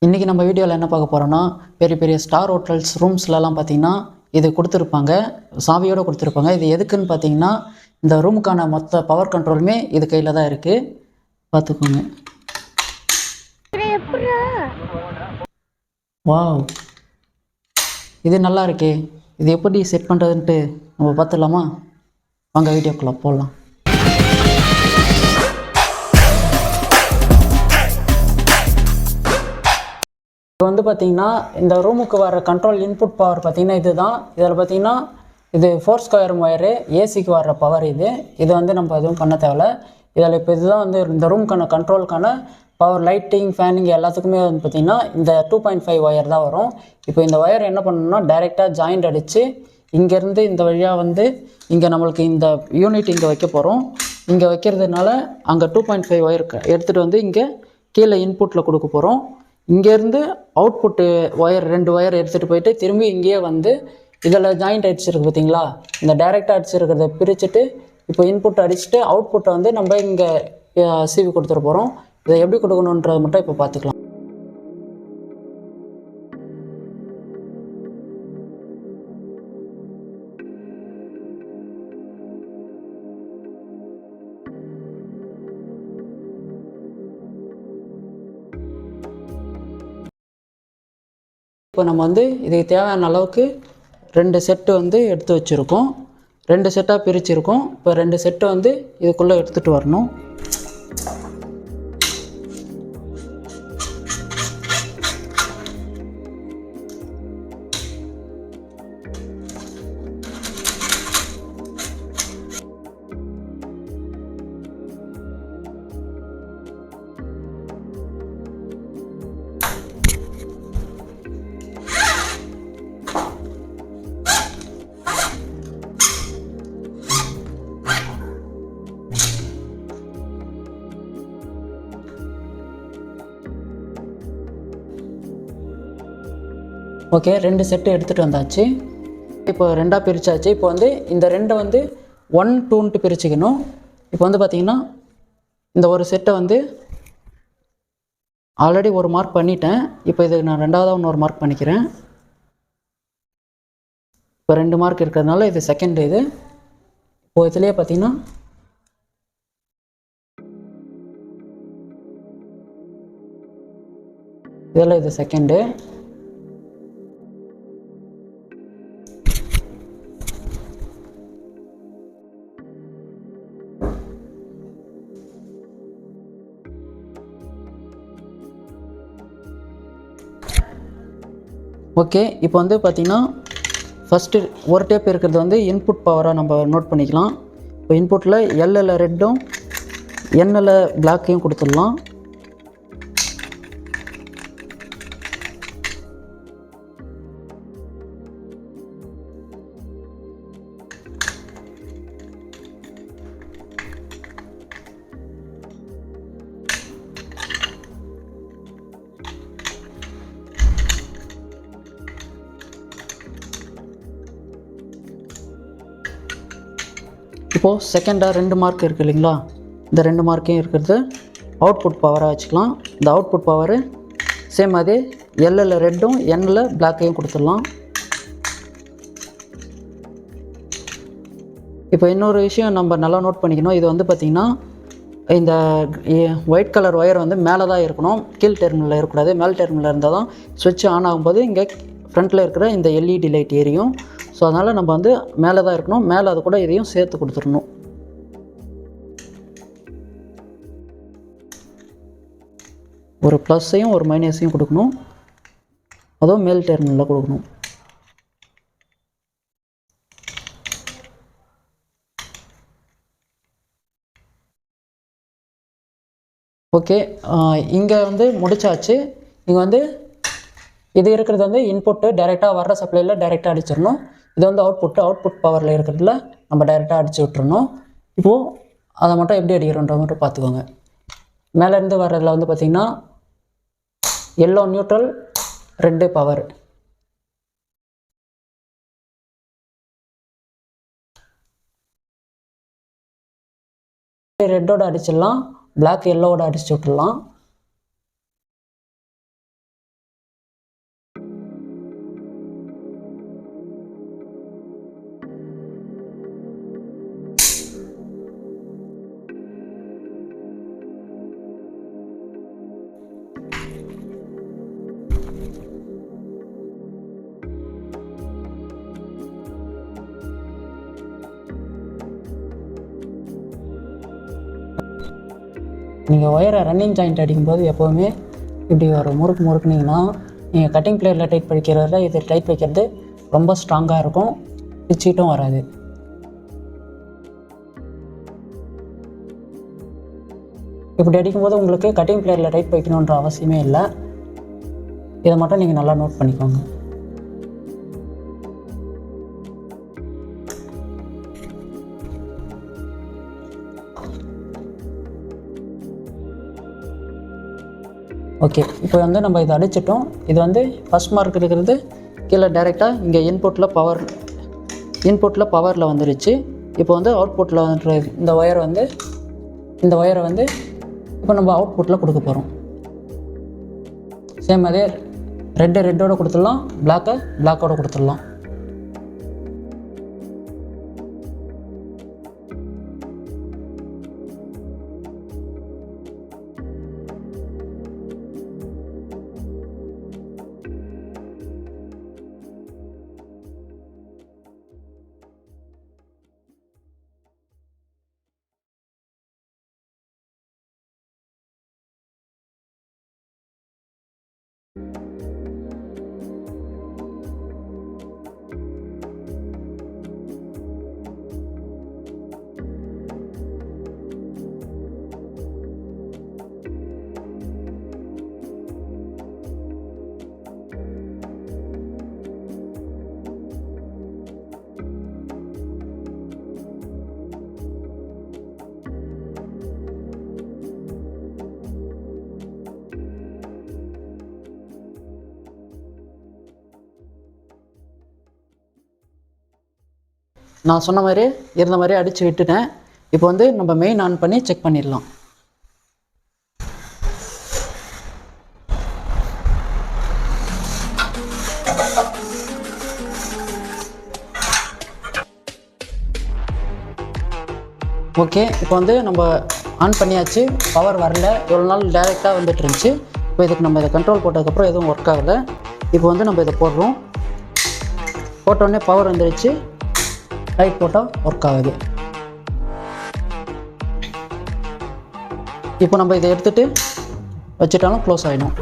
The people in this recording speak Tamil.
இன்றைக்கி நம்ம வீடியோவில் என்ன பார்க்க போகிறோன்னா, பெரிய பெரிய ஸ்டார் ஹோட்டல்ஸ் ரூம்ஸ்லலாம் பார்த்திங்கன்னா இது கொடுத்துருப்பாங்க, சாவியோடு கொடுத்துருப்பாங்க. இது எதுக்குன்னு பார்த்தீங்கன்னா, இந்த ரூமுக்கான மொத்த பவர் கண்ட்ரோலுமே இது கையில் தான் இருக்குது. பார்த்துக்கோங்க. வாவ், இது நல்லா இருக்கே. இது எப்படி செட் பண்ணுறதுன்ட்டு நம்ம பார்த்துடலாமா? வாங்க வீடியோக்குள்ளே போடலாம். இப்போ வந்து பார்த்திங்கன்னா, இந்த ரூமுக்கு வர கண்ட்ரோல் இன்புட் பவர் பார்த்திங்கன்னா இதுதான். இதில் பார்த்திங்கன்னா இது 4 ஸ்கொயர் ஒயரு, ஏசிக்கு வர்ற பவர் இது. இது வந்து நம்ம எதுவும் பண்ண தேவையில்ல. இதில் இப்போ இதுதான் வந்து இந்த ரூமுக்கான கண்ட்ரோலுக்கான பவர், லைட்டிங், ஃபேனிங் எல்லாத்துக்குமே வந்து பார்த்திங்கன்னா இந்த 2.5 ஒயர் தான் வரும். இப்போ இந்த ஒயர் என்ன பண்ணணும்னா, டைரெக்டாக ஜாயிண்ட் அடித்து இங்கேருந்து இந்த வழியாக வந்து இங்கே நம்மளுக்கு இந்த யூனிட் இங்கே வைக்க போகிறோம். இங்கே வைக்கிறதுனால அங்கே 2.5 ஒயர் எடுத்துகிட்டு வந்து இங்கே கீழே இன்புட்டில் கொடுக்க போகிறோம். இங்கேருந்து அவுட்புட்டு ஒயர் 2 ஒயர் எடுத்துகிட்டு போயிட்டு திரும்பி இங்கேயே வந்து இதில் ஜாயிண்ட் அடிச்சிருக்கு பார்த்தீங்களா, இந்த டைரெக்டாக அடிச்சிருக்கிறத பிரிச்சுட்டு இப்போ இன்புட் அடிச்சுட்டு அவுட்புட்டை வந்து நம்ம இங்கே சிவி கொடுத்துட போகிறோம். இதை எப்படி கொடுக்கணுன்றதை மட்டும் இப்போ பார்த்துக்கலாம். இப்போ நம்ம வந்து இதுக்கு தேவையான அளவுக்கு 2 செட்டு வந்து எடுத்து வச்சுருக்கோம். 2 செட்டாக பிரிச்சுருக்கோம். இப்போ 2 செட்டு வந்து இதுக்குள்ளே எடுத்துகிட்டு வரணும். ஓகே, 2 செட்டு எடுத்துகிட்டு வந்தாச்சு. இப்போ 2ஆக பிரித்தாச்சு. இப்போ வந்து இந்த 2 வந்து 1, 2ன்ட்டு பிரிச்சுக்கணும். இப்போ வந்து பார்த்திங்கன்னா இந்த ஒரு செட்டை வந்து ஆல்ரெடி ஒரு மார்க் பண்ணிட்டேன். இப்போ இதுக்கு நான் 2ஆவதாக இன்னொரு மார்க் பண்ணிக்கிறேன். இப்போ 2 மார்க் இருக்கிறதுனால இது செகண்ட். இது இப்போ இதுலேயே பார்த்திங்கன்னா இதெல்லாம் இது செகண்டு. ஓகே, இப்போ வந்து பார்த்திங்கன்னா ஃபஸ்ட்டு ஒரு டேப் இருக்கிறது வந்து இன்புட் பவராக நம்ம நோட் பண்ணிக்கலாம். இப்போ இன்புட்டில் எல்லில் ரெட்டும் எண்ணில் பிளாக்கையும் கொடுத்துடலாம். இப்போது செகண்டாக 2 மார்க் இருக்குது இல்லைங்களா, இந்த 2 மார்க்கையும் இருக்கிறது அவுட்புட் பவராக வச்சுக்கலாம். இந்த அவுட்புட் பவரு சேம் அதே எல்லில் ரெட்டும் எண்ணில் பிளாக்கையும் கொடுத்துடலாம். இப்போ இன்னொரு விஷயம் நம்ம நல்லா நோட் பண்ணிக்கணும். இது வந்து பார்த்திங்கன்னா இந்த ஒயிட் கலர் ஒயர் வந்து மேலே தான் இருக்கணும், கீழ் டெர்மினலில் இருக்கக்கூடாது. மேல் டெர்மினலில் இருந்தால் தான் சுவிட்ச் ஆன் ஆகும்போது இங்கே ஃப்ரண்ட்டில் இருக்கிற இந்த எல்இடி லைட் எரியும். ஸோ அதனால் நம்ம வந்து மேலே தான் இருக்கணும். மேலே அது கூட இதையும் சேர்த்து கொடுத்துடணும். ஒரு ப்ளஸ்ஸையும் ஒரு மைனஸையும் கொடுக்கணும், அதுவும் மேல் டெர்மினலில் கொடுக்கணும். ஓகே, இங்கே வந்து முடிச்சாச்சு. இங்கே வந்து இது இருக்கிறது வந்து இன்புட்டு, டைரெக்டாக வர்ற சப்ளையில் டைரெக்டாக அடிச்சிடணும். இது வந்து அவுட்புட் பவரில் இருக்கிறதுல நம்ம டைரெக்டாக அடித்து விட்டுறணும். இப்போது அதை மட்டும் எப்படி அடிக்கிறோன்ற மட்டும் பார்த்துக்கோங்க. மேலேருந்து வர்றதில் வந்து பார்த்திங்கன்னா எல்லோ நியூட்ரல், ரெட்டு பவர். ரெட்டோட அடிச்சிடலாம், பிளாக் எல்லோவோட அடிச்சு விட்டுடலாம். நீங்கள் ஒயரை ரன்னிங் ஜாயிண்ட் அடிக்கும்போது எப்போவுமே இப்படி ஒரு முறுக்குனிங்கன்னா நீங்கள் கட்டிங் பிளேயரில் டைட் வைக்கிறத இது டைட் வைக்கிறது ரொம்ப ஸ்ட்ராங்காக இருக்கும், பிச்சுட்டும் வராது. இப்படி அடிக்கும்போது உங்களுக்கு கட்டிங் பிளேயரில் டைட் வைக்கணுன்ற அவசியமே இல்லை. இதை மட்டும் நீங்கள் நல்லா நோட் பண்ணிக்கோங்க. ஓகே, இப்போ வந்து நம்ம இதை அடிச்சிட்டோம். இது வந்து ஃபஸ்ட் மார்க் இருக்கிறது கீழே டைரெக்டாக இங்கே இன்புட்டில் பவரில் வந்துடுச்சு. இப்போ வந்து அவுட்புட்டில் வந்துட்டு இந்த ஒயரை வந்து இப்போ நம்ம அவுட்புட்டில் கொடுக்க போகிறோம். சேம் அதே ரெட்டோட கொடுத்துடலாம், பிளாக்கோட கொடுத்துடலாம். நான் சொன்ன மாதிரி இருந்த மாதிரி அடித்து விட்டுட்டேன். இப்போ வந்து நம்ம மெயின் ஆன் பண்ணி செக் பண்ணிடலாம். ஓகே, இப்போ வந்து நம்ம ஆன் பண்ணியாச்சு. பவர் வரல, எவ்வளோ நாள் டைரெக்டாக வந்துட்டு இருந்துச்சு. இப்போ இதுக்கு நம்ம இதை கண்ட்ரோல் போட்டதுக்கப்புறம் எதுவும் ஒர்க் ஆகலை. இப்போ வந்து நம்ம இதை போட்டோடனே பவர் வந்துடுச்சு. லைட் போட்டால் ஒர்க் ஆகுது. இப்போ நம்ம இதை எடுத்துகிட்டு வச்சுட்டாலும் க்ளோஸ் ஆகிடும்.